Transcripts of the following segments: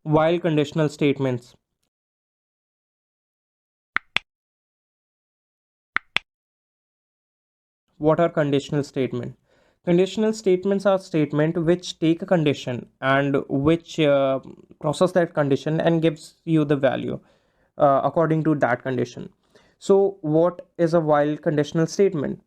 While conditional statements. What are conditional statements? Conditional statements are statements which take a condition and which process that condition and gives you the value according to that condition. So what is a while conditional statement?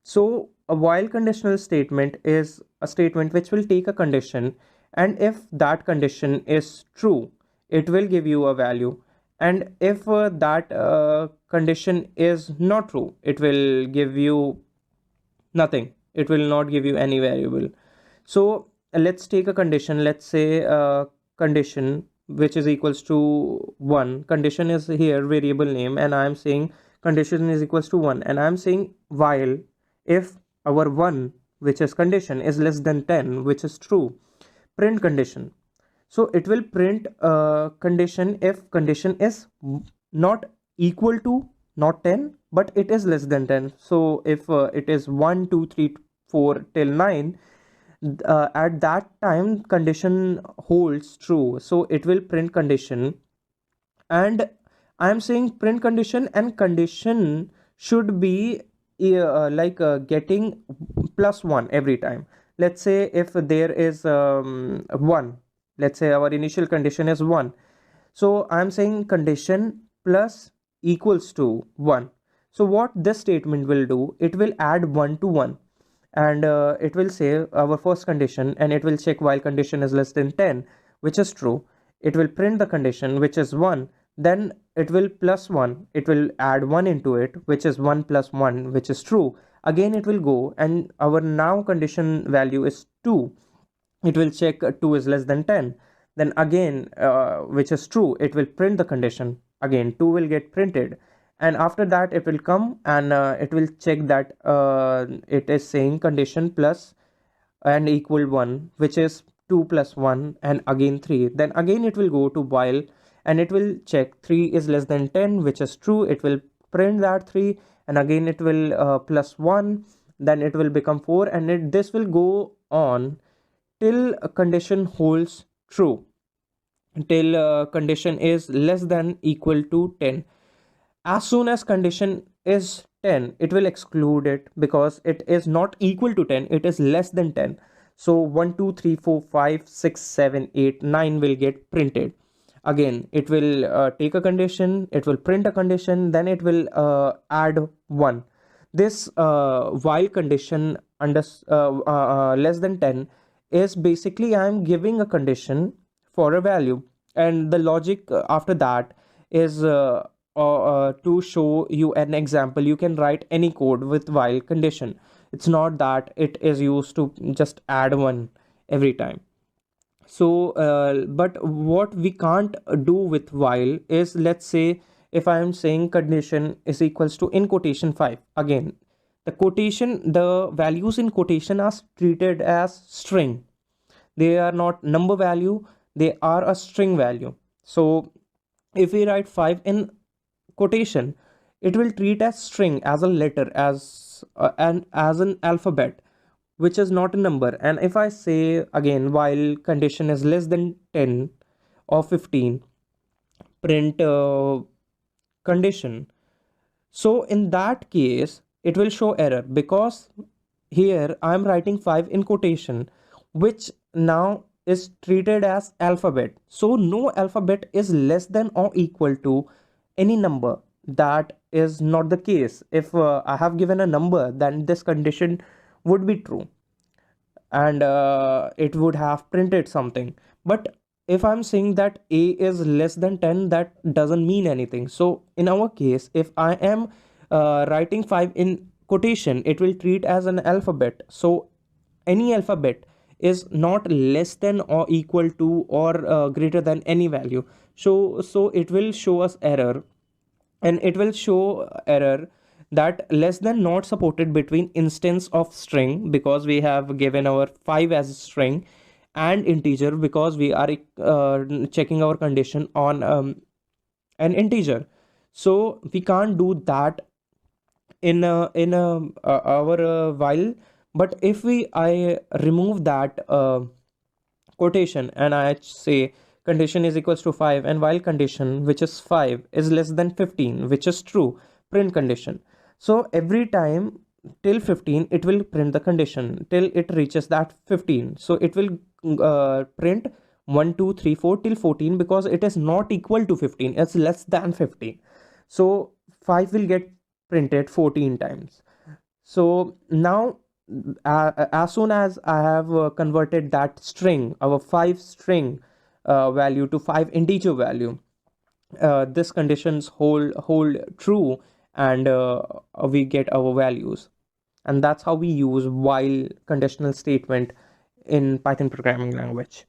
So a while conditional statement is a statement which will take a condition, and if that condition is true, it will give you a value. And if that condition is not true, it will give you nothing. It will not give you any variable. So let's take a condition. Let's say a condition which is equals to 1. Condition is here variable name, and I am saying condition is equals to 1, and I am saying while if our 1, which is condition, is less than 10, which is true, print condition. So it will print condition if condition is not equal to, not 10, but it is less than 10. So if it is 1 2 3 4 till 9, at that time condition holds true, so it will print condition. And I am saying print condition, and condition should be getting +1 every time. Let's say if there is 1, let's say our initial condition is 1, so I'm saying condition plus equals to 1. So what this statement will do, it will add 1 to 1, and it will say our first condition, and it will check while condition is less than 10, which is true. It will print the condition, which is 1, then it will +1, it will add 1 into it, which is 1 plus 1, which is true. Again it will go, and our now condition value is 2. It will check 2 is less than 10, then again which is true, it will print the condition. Again 2 will get printed, and after that it will come, and it will check that it is saying condition plus and equal 1, which is 2 plus 1, and again 3. Then again it will go to while, and it will check 3 is less than 10, which is true. It will print that 3, and again it will +1, then it will become 4, and this will go on till a condition holds true, till condition is less than equal to 10. As soon as condition is 10, it will exclude it because it is not equal to 10, it is less than 10. So 1 2 3 4 5 6 7 8 9 will get printed. Again it will take a condition, it will print a condition, then it will add 1. This while condition under less than 10 is basically I am giving a condition for a value, and the logic after that is to show you an example. You can write any code with while condition. It's not that it is used to just add 1 every time. So but what we can't do with while is, let's say if I am saying condition is equals to in quotation 5, again the values in quotation are treated as string. They are not number value, they are a string value. So if we write 5 in quotation, it will treat as string, as a letter, as an alphabet, which is not a number. And if I say again while condition is less than 10 or 15, print condition, so in that case it will show error, because here I am writing 5 in quotation, which now is treated as alphabet. So no alphabet is less than or equal to any number. That is not the case. If I have given a number, then this condition would be true, and it would have printed something. But if I'm saying that a is less than 10, that doesn't mean anything. So in our case, if I am writing 5 in quotation, it will treat as an alphabet. So any alphabet is not less than or equal to or greater than any value. So it will show us error, and it will show error that less than not supported between instance of string, because we have given our 5 as a string, and integer, because we are checking our condition on an integer. So we can't do that in our while. But if I remove that quotation, and I say condition is equals to 5, and while condition which is 5 is less than 15, which is true, print condition. So every time till 15 it will print the condition till it reaches that 15. So it will print 1 2 3 4 till 14, because it is not equal to 15, it's less than 15. So 5 will get printed 14 times. So now as soon as I have converted that string, our 5 string value, to 5 integer value, this conditions hold true, and we get our values. And that's how we use while conditional statement in Python programming language.